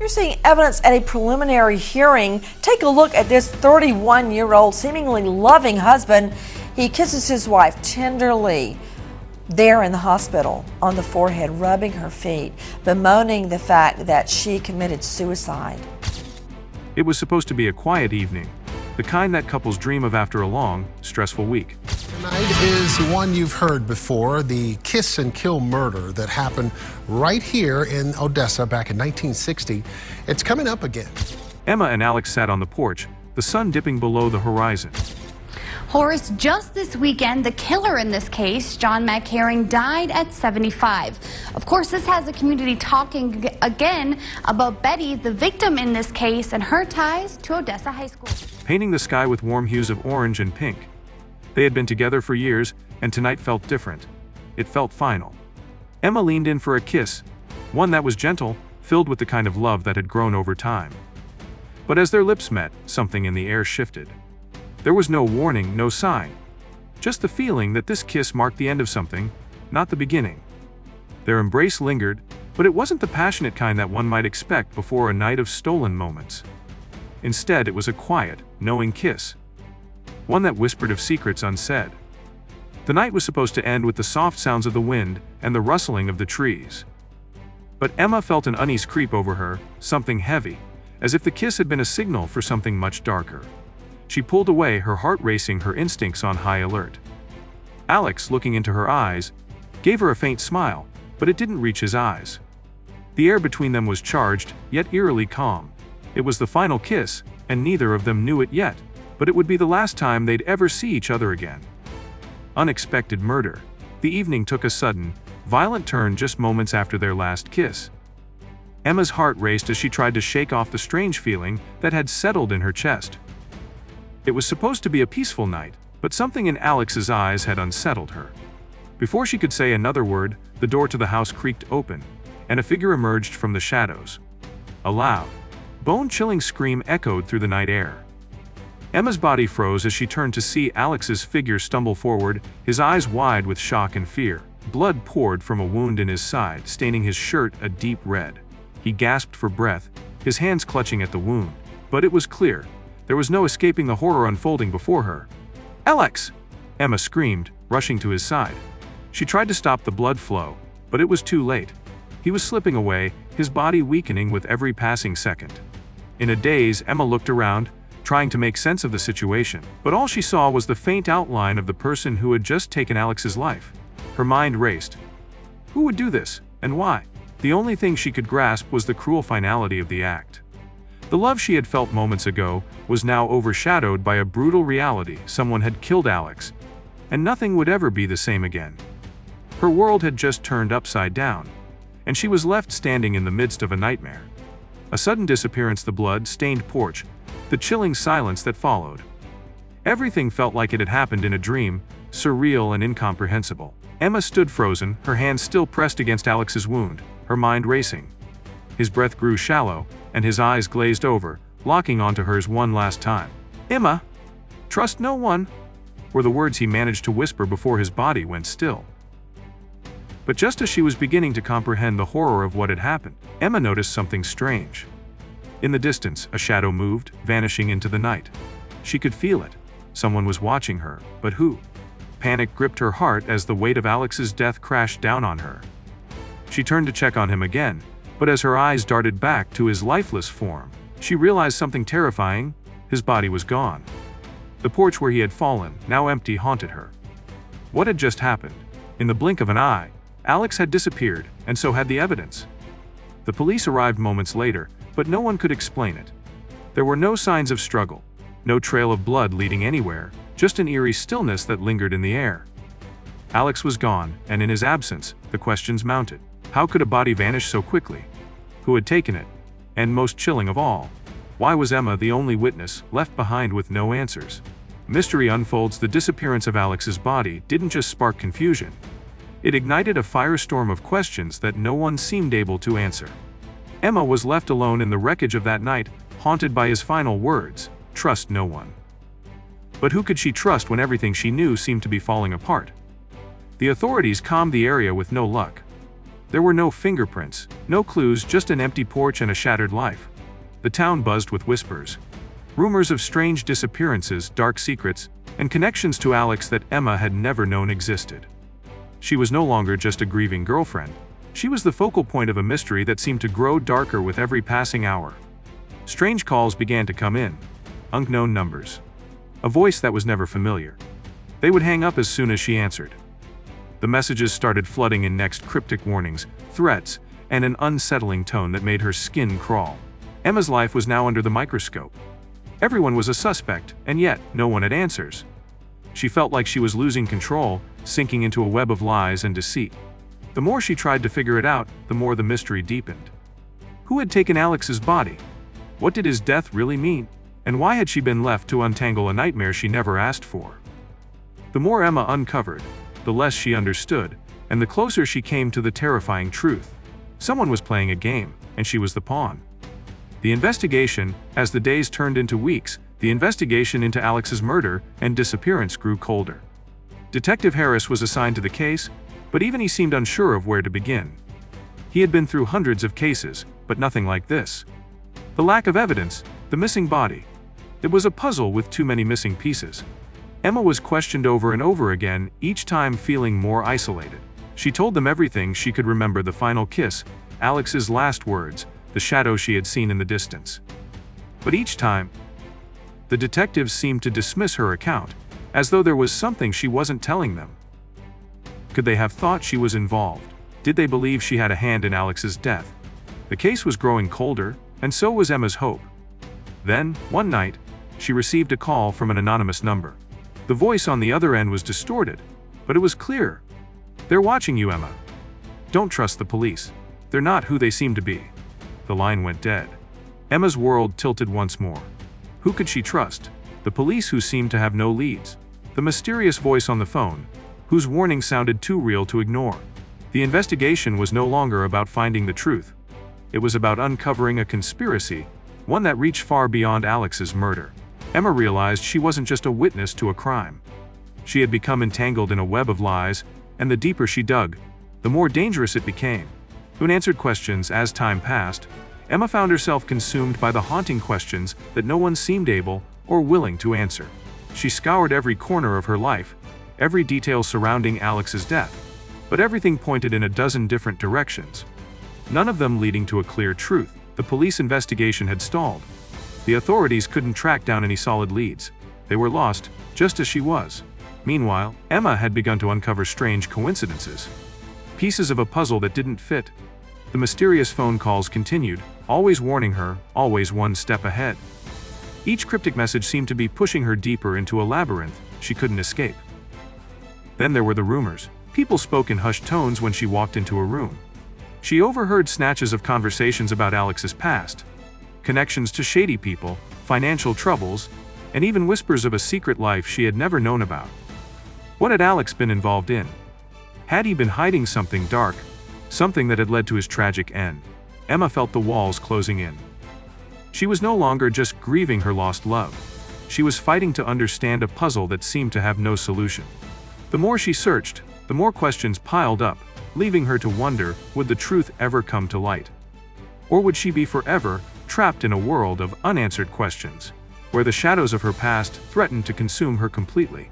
You're seeing evidence at a preliminary hearing. Take a look at this 31-year-old seemingly loving husband. He kisses his wife tenderly there in the hospital on the forehead, rubbing her feet, bemoaning the fact that she committed suicide. It was supposed to be a quiet evening, the kind that couples dream of after a long, stressful week. Tonight is one you've heard before, the kiss and kill murder that happened right here in Odessa back in 1960. It's coming up again. Emma and Alex sat on the porch, the sun dipping below the horizon. Horace, just this weekend, the killer in this case, John McCarran, died at 75. Of course, this has the community talking again about Betty, the victim in this case, and her ties to Odessa High School. Painting the sky with warm hues of orange and pink. They had been together for years, and tonight felt different. It felt final. Emma leaned in for a kiss, one that was gentle, filled with the kind of love that had grown over time. But as their lips met, something in the air shifted. There was no warning, no sign. Just the feeling that this kiss marked the end of something, not the beginning. Their embrace lingered, but it wasn't the passionate kind that one might expect before a night of stolen moments. Instead, it was a quiet, knowing kiss. One that whispered of secrets unsaid. The night was supposed to end with the soft sounds of the wind and the rustling of the trees. But Emma felt an unease creep over her, something heavy, as if the kiss had been a signal for something much darker. She pulled away, her heart racing, her instincts on high alert. Alex, looking into her eyes, gave her a faint smile, but it didn't reach his eyes. The air between them was charged, yet eerily calm. It was the final kiss, and neither of them knew it yet, but it would be the last time they'd ever see each other again. Unexpected murder. The evening took a sudden, violent turn just moments after their last kiss. Emma's heart raced as she tried to shake off the strange feeling that had settled in her chest. It was supposed to be a peaceful night, but something in Alex's eyes had unsettled her. Before she could say another word, the door to the house creaked open, and a figure emerged from the shadows. A loud, bone-chilling scream echoed through the night air. Emma's body froze as she turned to see Alex's figure stumble forward, his eyes wide with shock and fear. Blood poured from a wound in his side, staining his shirt a deep red. He gasped for breath, his hands clutching at the wound. But it was clear. There was no escaping the horror unfolding before her. "Alex!" Emma screamed, rushing to his side. She tried to stop the blood flow, but it was too late. He was slipping away, his body weakening with every passing second. In a daze, Emma looked around, trying to make sense of the situation, but all she saw was the faint outline of the person who had just taken Alex's life. Her mind raced. Who would do this, and why? The only thing she could grasp was the cruel finality of the act. The love she had felt moments ago was now overshadowed by a brutal reality. Someone had killed Alex, and nothing would ever be the same again. Her world had just turned upside down, and she was left standing in the midst of a nightmare. A sudden disappearance, the blood-stained porch, the chilling silence that followed. Everything felt like it had happened in a dream, surreal and incomprehensible. Emma stood frozen, her hands still pressed against Alex's wound, her mind racing. His breath grew shallow, and his eyes glazed over, locking onto hers one last time. "Emma, trust no one," were the words he managed to whisper before his body went still. But just as she was beginning to comprehend the horror of what had happened, Emma noticed something strange. In the distance, a shadow moved, vanishing into the night. She could feel it. Someone was watching her, but who? Panic gripped her heart as the weight of Alex's death crashed down on her. She turned to check on him again, but as her eyes darted back to his lifeless form, she realized something terrifying. His body was gone. The porch where he had fallen, now empty, haunted her. What had just happened? In the blink of an eye, Alex had disappeared, and so had the evidence. The police arrived moments later, but no one could explain it. There were no signs of struggle, no trail of blood leading anywhere, just an eerie stillness that lingered in the air. Alex was gone, and in his absence, the questions mounted. How could a body vanish so quickly? Who had taken it? And most chilling of all, why was Emma the only witness, left behind with no answers? Mystery unfolds. The disappearance of Alex's body didn't just spark confusion. It ignited a firestorm of questions that no one seemed able to answer. Emma was left alone in the wreckage of that night, haunted by his final words, "Trust no one." But who could she trust when everything she knew seemed to be falling apart? The authorities combed the area with no luck. There were no fingerprints, no clues, just an empty porch and a shattered life. The town buzzed with whispers. Rumors of strange disappearances, dark secrets, and connections to Alex that Emma had never known existed. She was no longer just a grieving girlfriend. She was the focal point of a mystery that seemed to grow darker with every passing hour. Strange calls began to come in. Unknown numbers. A voice that was never familiar. They would hang up as soon as she answered. The messages started flooding in, next cryptic warnings, threats, and an unsettling tone that made her skin crawl. Emma's life was now under the microscope. Everyone was a suspect, and yet no one had answers. She felt like she was losing control, sinking into a web of lies and deceit. The more she tried to figure it out, the more the mystery deepened. Who had taken Alex's body? What did his death really mean? And why had she been left to untangle a nightmare she never asked for? The more Emma uncovered, the less she understood, and the closer she came to the terrifying truth. Someone was playing a game, and she was the pawn. The investigation, as the days turned into weeks, the investigation into Alex's murder and disappearance grew colder. Detective Harris was assigned to the case, but even he seemed unsure of where to begin. He had been through hundreds of cases, but nothing like this. The lack of evidence, the missing body. It was a puzzle with too many missing pieces. Emma was questioned over and over again, each time feeling more isolated. She told them everything she could remember: the final kiss, Alex's last words, the shadow she had seen in the distance. But each time, the detectives seemed to dismiss her account, as though there was something she wasn't telling them. Could they have thought she was involved? Did they believe she had a hand in Alex's death? The case was growing colder, and so was Emma's hope. Then, one night, she received a call from an anonymous number. The voice on the other end was distorted, but it was clear. "They're watching you, Emma. Don't trust the police. They're not who they seem to be." The line went dead. Emma's world tilted once more. Who could she trust? The police, who seemed to have no leads. The mysterious voice on the phone, whose warning sounded too real to ignore. The investigation was no longer about finding the truth. It was about uncovering a conspiracy, one that reached far beyond Alex's murder. Emma realized she wasn't just a witness to a crime. She had become entangled in a web of lies, and the deeper she dug, the more dangerous it became. Unanswered questions. As time passed, Emma found herself consumed by the haunting questions that no one seemed able or willing to answer. She scoured every corner of her life, every detail surrounding Alex's death, but everything pointed in a dozen different directions, none of them leading to a clear truth. The police investigation had stalled. The authorities couldn't track down any solid leads. They were lost, just as she was. Meanwhile, Emma had begun to uncover strange coincidences. Pieces of a puzzle that didn't fit. The mysterious phone calls continued, always warning her, always one step ahead. Each cryptic message seemed to be pushing her deeper into a labyrinth she couldn't escape. Then there were the rumors. People spoke in hushed tones when she walked into a room. She overheard snatches of conversations about Alex's past, connections to shady people, financial troubles, and even whispers of a secret life she had never known about. What had Alex been involved in? Had he been hiding something dark, something that had led to his tragic end? Emma felt the walls closing in. She was no longer just grieving her lost love. She was fighting to understand a puzzle that seemed to have no solution. The more she searched, the more questions piled up, leaving her to wonder, would the truth ever come to light? Or would she be forever trapped in a world of unanswered questions, where the shadows of her past threatened to consume her completely?